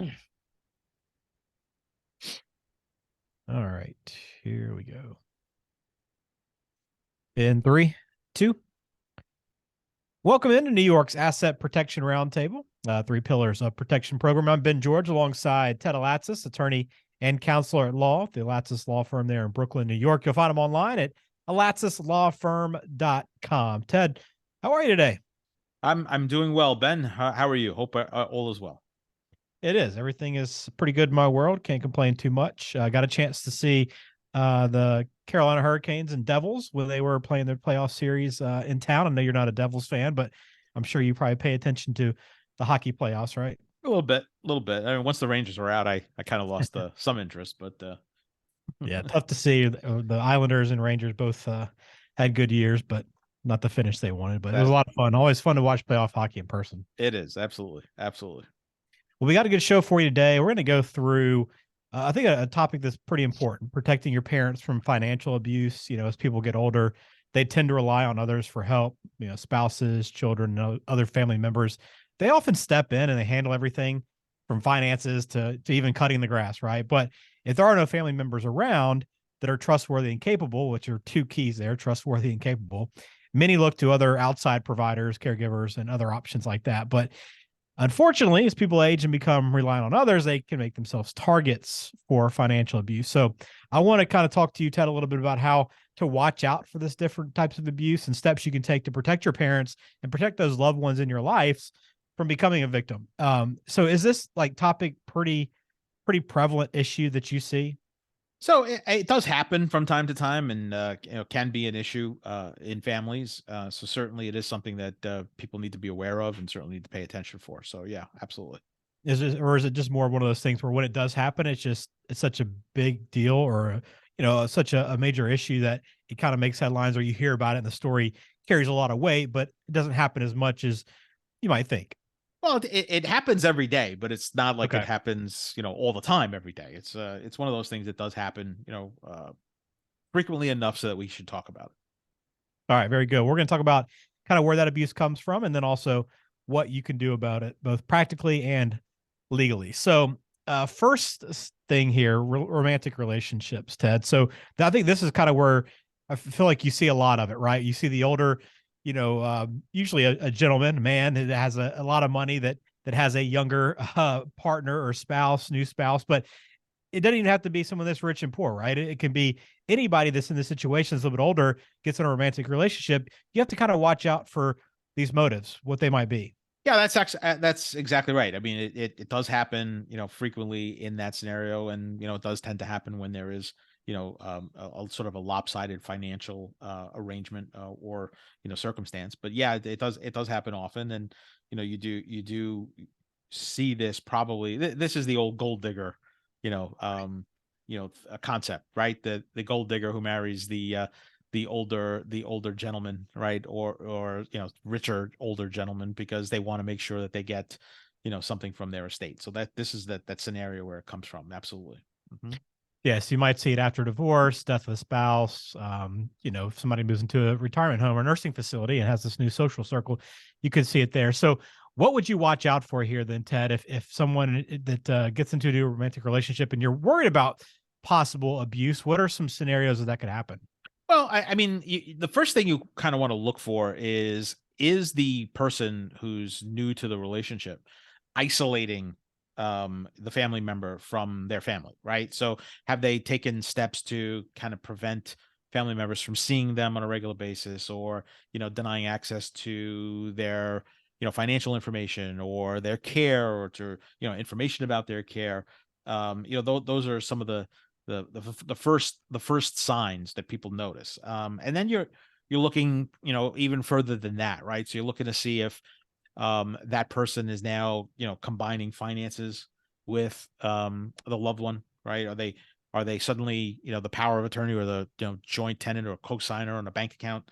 All right, here we go. In three, two. Welcome into New York's Asset Protection Roundtable, three pillars of protection program. I'm Ben George alongside Ted Alatsis, attorney and counselor at law, the Alatsis Law Firm there in Brooklyn, New York. You'll find them online at alatzislawfirm.com. Ted, how are you today? I'm doing well, Ben. How are you? Hope all is well. It is. Everything is pretty good in my world. Can't complain too much. Got a chance to see the Carolina Hurricanes and Devils when they were playing their playoff series in town. I know you're not a Devils fan, but I'm sure you probably pay attention to the hockey playoffs, right? A little bit, a little bit. I mean, once the Rangers were out, I kind of lost some interest, but Yeah, tough to see. The Islanders and Rangers both had good years, but not the finish they wanted. But it was a that lot of fun. Always fun to watch playoff hockey in person. it is absolutely, absolutely. Well, we got a good show for you today. We're going to go through, I think, a topic that's pretty important: protecting your parents from financial abuse. As people get older, they tend to rely on others for help. Spouses, children, other family members. They often step in and they handle everything from finances to even cutting the grass, right? But if there are no family members around that are trustworthy and capable, which are two keys there: trustworthy and capable, many look to other outside providers, caregivers, and other options like that. But unfortunately, as people age and become reliant on others, they can make themselves targets for financial abuse. So I want to kind of talk to you, Ted, a little bit about how to watch out for this different types of abuse and steps you can take to protect your parents and protect those loved ones in your lives from becoming a victim. So is this like topic pretty prevalent issue that you see? So it does happen from time to time, and can be an issue in families. So certainly, it is something that people need to be aware of, and certainly need to pay attention for. So yeah, absolutely. Or is it just more one of those things where when it does happen, it's such a big deal or such a major issue that it kind of makes headlines or you hear about it and the story carries a lot of weight, but it doesn't happen as much as you might think. Well, it happens every day, but it's not like it Okay. happens, all the time every day. It's one of those things that does happen, frequently enough so that we should talk about it. All right, very good. We're going to talk about kind of where that abuse comes from and then also what you can do about it, both practically and legally. So, first thing here, romantic relationships, Ted. So, I think this is kind of where I feel like you see a lot of it, right? You see the older, usually a gentleman, a man that has a lot of money that has a younger partner or spouse, new spouse, but it doesn't even have to be someone that's rich and poor, right? It can be anybody that's in this situation, that's a little bit older, gets in a romantic relationship. You have to kind of watch out for these motives, what they might be. Yeah, that's exactly right. I mean, it does happen, frequently in that scenario, and it does tend to happen when there is, a sort of a lopsided financial arrangement or circumstance. But yeah, it does happen often, and you do see this probably. This is the old gold digger, a concept, right? The gold digger who marries the older gentleman, right? Or richer older gentleman because they want to make sure that they get something from their estate. So this is that scenario where it comes from. Absolutely. Hmm. Yes, you might see it after divorce, death of a spouse. If somebody moves into a retirement home or nursing facility and has this new social circle, you could see it there. So, what would you watch out for here, then, Ted? If someone that gets into a new romantic relationship and you're worried about possible abuse, what are some scenarios that could happen? Well, I mean, the first thing you kind of want to look for is the person who's new to the relationship isolating the family member from their family, right? So have they taken steps to kind of prevent family members from seeing them on a regular basis, or denying access to their financial information or their care, or to information about their care? Those are some of the first signs that people notice. And then you're looking, even further than that, right? So you're looking to see if that person is now, combining finances with the loved one, right? Are they suddenly, the power of attorney or the joint tenant or co-signer on a bank account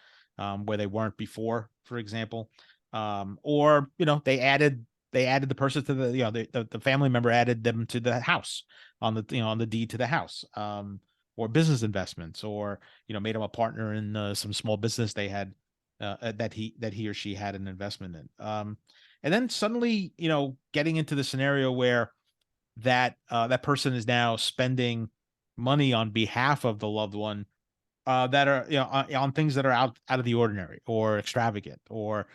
where they weren't before, for example? Or they added the person to the family member added them to the house on the deed to the house, or business investments, or made him a partner in some small business they had, that he or she had an investment in. And then suddenly, getting into the scenario where that that person is now spending money on behalf of the loved one, that are, on things that are out of the ordinary or extravagant, or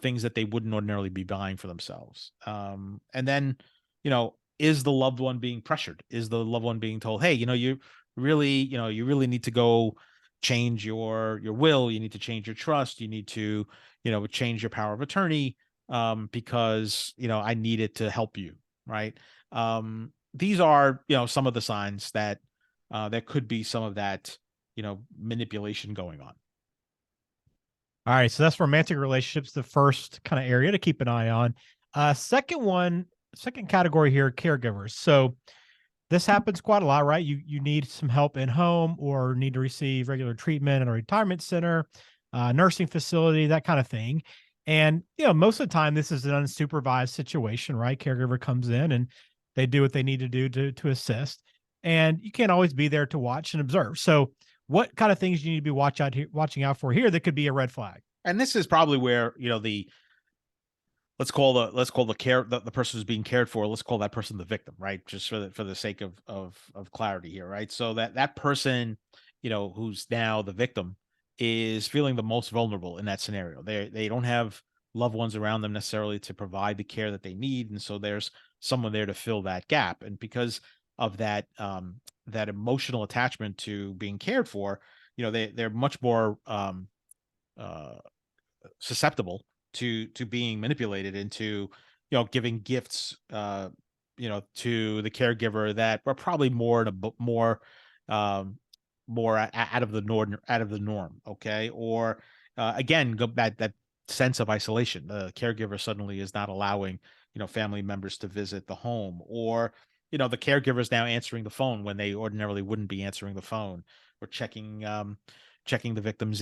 things that they wouldn't ordinarily be buying for themselves. And then, is the loved one being pressured? Is the loved one being told, hey, you really need to go change your will, you need to change your trust, you need to change your power of attorney, because I need it to help you, right? These are some of the signs that there could be some of that manipulation going on. All right, so that's romantic relationships, the first kind of area to keep an eye on. Second category here, caregivers. So this happens quite a lot, right? You need some help in home or need to receive regular treatment in a retirement center, nursing facility, that kind of thing. And most of the time, this is an unsupervised situation, right? Caregiver comes in and they do what they need to do to assist, and you can't always be there to watch and observe. So, what kind of things you need to be watching out for here that could be a red flag? And this is probably where the let's call the person who's being cared for, let's call that person the victim, right? Just for the sake of clarity here, right? So that person, who's now the victim, is feeling the most vulnerable in that scenario. They don't have loved ones around them necessarily to provide the care that they need, and so there's someone there to fill that gap. And because of that, that emotional attachment to being cared for, they're much more uh susceptible to being manipulated into giving gifts, to the caregiver that were probably more in a more um out of the norm, okay? Or again, go back that sense of isolation. The caregiver suddenly is not allowing family members to visit the home, or the caregiver is now answering the phone when they ordinarily wouldn't be answering the phone, or checking the victim's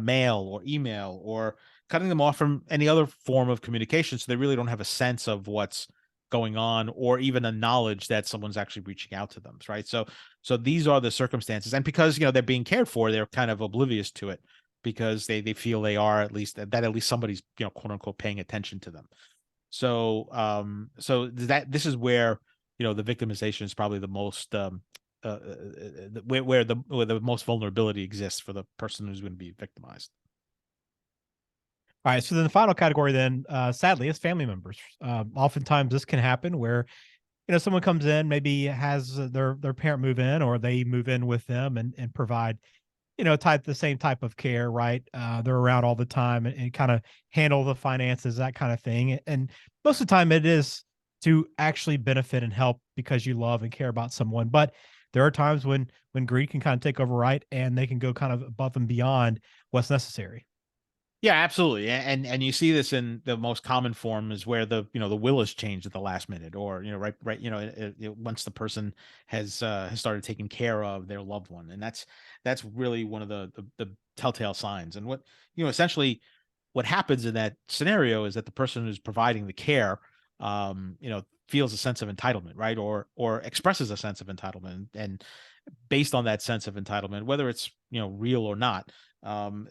mail or email, or cutting them off from any other form of communication, so they really don't have a sense of what's going on, or even a knowledge that someone's actually reaching out to them, right? So these are the circumstances, and because they're being cared for, they're kind of oblivious to it, because they feel they are, at least that at least somebody's quote unquote paying attention to them. So that this is where the victimization is probably the most where the most vulnerability exists for the person who's going to be victimized. All right, so then the final category, then, sadly, is family members. Oftentimes, this can happen where someone comes in, maybe has their parent move in, or they move in with them and provide the same type of care, right? They're around all the time and kind of handle the finances, that kind of thing. And most of the time, it is to actually benefit and help because you love and care about someone. But there are times when greed can kind of take over, right? And they can go kind of above and beyond what's necessary. Yeah, absolutely. And you see this in the most common form, is where the will is changed at the last minute, or right once the person has started taking care of their loved one. And that's really one of the telltale signs. And what essentially what happens in that scenario is that the person who's providing the care, feels a sense of entitlement, right? Or expresses a sense of entitlement, and based on that sense of entitlement, whether it's real or not,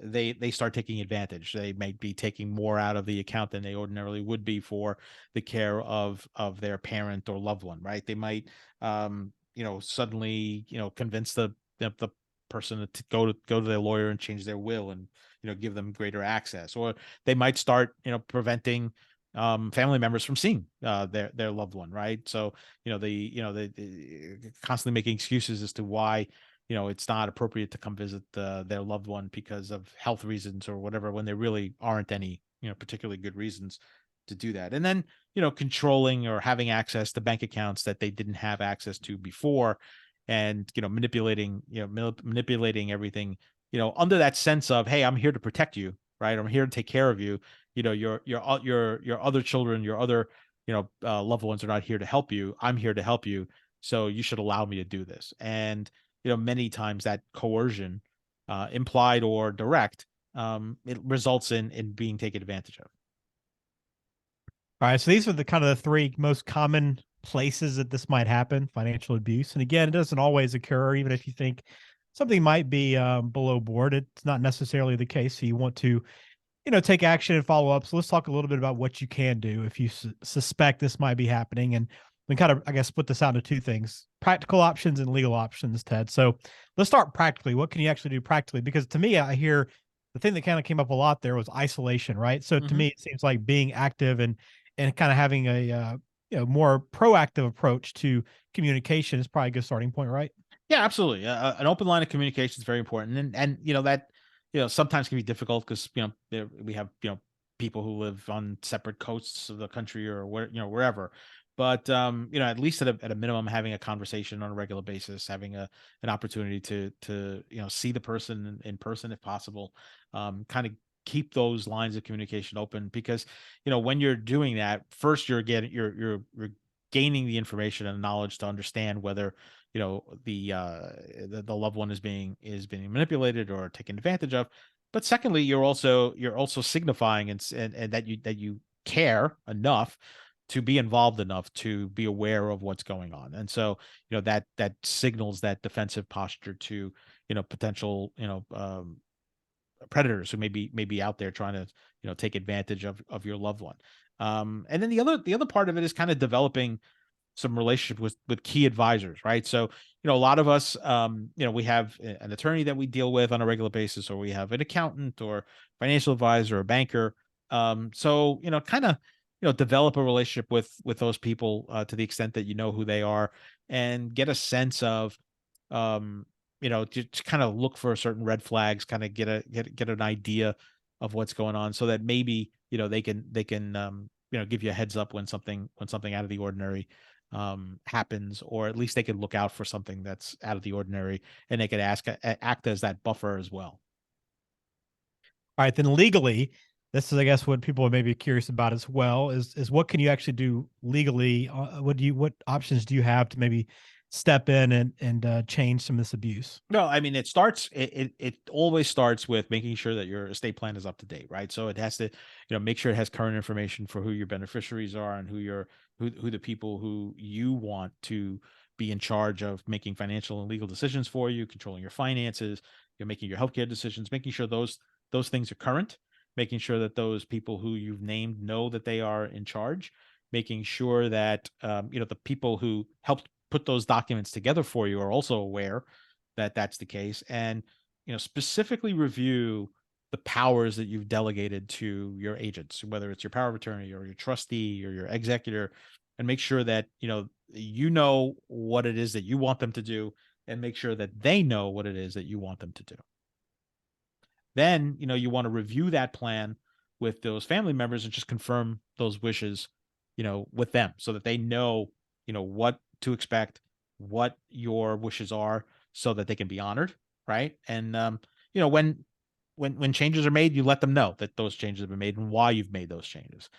they start taking advantage. They might be taking more out of the account than they ordinarily would be for the care of their parent or loved one, right? They might suddenly convince the person to go to their lawyer and change their will, and give them greater access. Or they might start preventing family members from seeing their loved one, right? So they constantly making excuses as to why it's not appropriate to come visit their loved one because of health reasons or whatever, when there really aren't any particularly good reasons to do that. And then controlling or having access to bank accounts that they didn't have access to before, and manipulating everything under that sense of, hey, I'm here to protect you, right? I'm here to take care of you. Your other children, your other loved ones are not here to help you. I'm here to help you, so you should allow me to do this. And many times that coercion, implied or direct, it results in being taken advantage of. All right, so these are the kind of the three most common places that this might happen: financial abuse. And again, it doesn't always occur, even if you think something might be below board. It's not necessarily the case. So you want to take action and follow up. So let's talk a little bit about what you can do if you suspect this might be happening. And we kind of, I guess, split this out into two things: practical options and legal options, Ted. So let's start practically. What can you actually do practically? Because to me, I hear the thing that kind of came up a lot there was isolation, right? So to Mhm. me, it seems like being active and kind of having a more proactive approach to communication is probably a good starting point, right? Yeah, absolutely. An open line of communication is very important, and that sometimes can be difficult because we have people who live on separate coasts of the country or where wherever. But at least at a minimum, having a conversation on a regular basis, having an opportunity to see the person in person if possible, kind of keep those lines of communication open because when you're doing that, first you're getting you're gaining the information and knowledge to understand whether the loved one is being manipulated or taken advantage of. But secondly, you're also signifying and that you care enough to be involved enough to be aware of what's going on. And so that signals that defensive posture to potential predators who may be out there trying to take advantage of your loved one. And then the other part of it is kind of developing some relationship with key advisors, right? So, a lot of us, we have an attorney that we deal with on a regular basis, or we have an accountant or financial advisor or banker. So, kind of, develop a relationship with those people to the extent that you know who they are, and get a sense of, to kind of look for certain red flags, kind of get an idea of what's going on, so that maybe they can give you a heads up when something out of the ordinary happens, or at least they could look out for something that's out of the ordinary, and they could act as that buffer as well. All right, then legally, this is, I guess, what people may be curious about as well is what can you actually do legally? What options do you have to maybe step in and change some of this abuse? No, I mean it always starts with making sure that your estate plan is up to date, right? So it has to, make sure it has current information for who your beneficiaries are and who the people who you want to be in charge of making financial and legal decisions for you, controlling your finances, you're making your healthcare decisions, making sure those things are current, making sure that those people who you've named know that they are in charge, making sure that the people who helped put those documents together for you are also aware that that's the case, and specifically review the powers that you've delegated to your agents, whether it's your power of attorney or your trustee or your executor, and make sure that you know what it is that you want them to do, and make sure that they know what it is that you want them to do. Then you want to review that plan with those family members and just confirm those wishes with them, so that they know what to expect, what your wishes are, so that they can be honored, right? And when changes are made, you let them know that those changes have been made and why you've made those changes.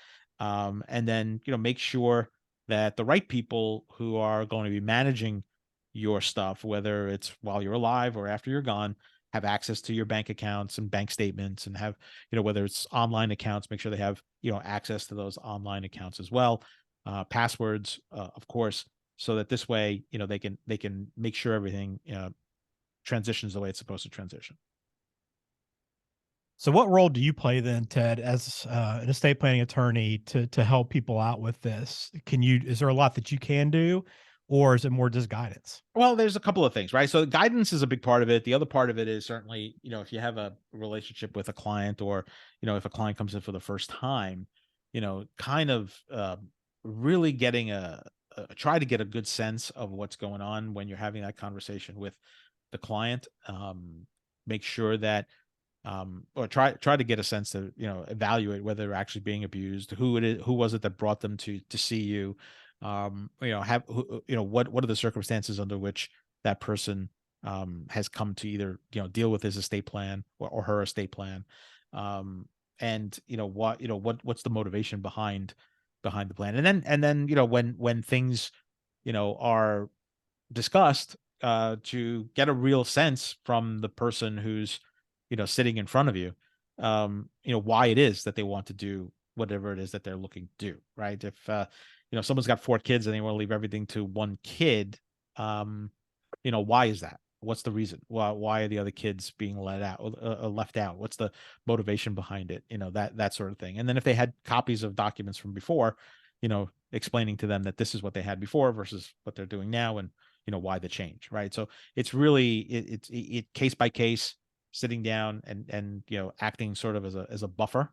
And then make sure that the right people who are going to be managing your stuff, whether it's while you're alive or after you're gone, have access to your bank accounts and bank statements, and have whether it's online accounts, make sure they have access to those online accounts as well, passwords, of course, so that this way they can make sure everything transitions the way it's supposed to transition. So, what role do you play then, Ted, as an estate planning attorney to help people out with this? Can you? Is there a lot that you can do, or is it more just guidance? Well, there's a couple of things, right? So guidance is a big part of it. The other part of it is certainly, if you have a relationship with a client, or, if a client comes in for the first time, kind of really getting try to get a good sense of what's going on when you're having that conversation with the client. Make sure that or try to get a sense to evaluate whether they're actually being abused, who was it that brought them to see you, have what are the circumstances under which that person has come to either deal with his estate plan, or her estate plan, and what's the motivation behind the plan. And then when things are discussed, to get a real sense from the person who's sitting in front of you, why it is that they want to do whatever it is that they're looking to do, right? If someone's got 4 kids and they want to leave everything to one kid, why is that? What's the reason? Why are the other kids being left out? What's the motivation behind it? That sort of thing. And then if they had copies of documents from before, explaining to them that this is what they had before versus what they're doing now, and why the change, right? So it's really it case by case, sitting down and acting sort of as a buffer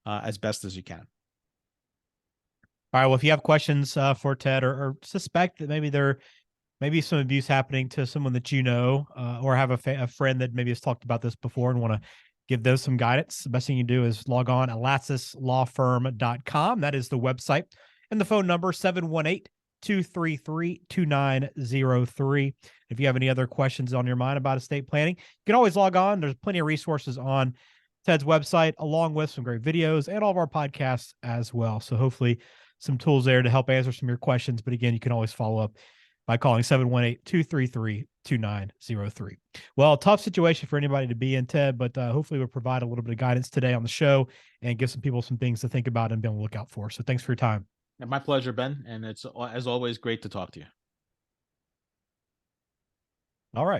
as best as you can. All right. Well, if you have questions for Ted, or suspect that maybe there may be some abuse happening to someone that or have a friend that maybe has talked about this before and want to give those some guidance, the best thing you do is log on alatsaslawfirm.com. That is the website. And the phone number, 718-233-2903. If you have any other questions on your mind about estate planning, you can always log on. There's plenty of resources on Ted's website, along with some great videos and all of our podcasts as well. So hopefully some tools there to help answer some of your questions. But again, you can always follow up by calling 718-233-2903. Well, tough situation for anybody to be in, Ted, but hopefully we'll provide a little bit of guidance today on the show and give some people some things to think about and be on the lookout for. So thanks for your time. And my pleasure, Ben. And it's, as always, great to talk to you. All right.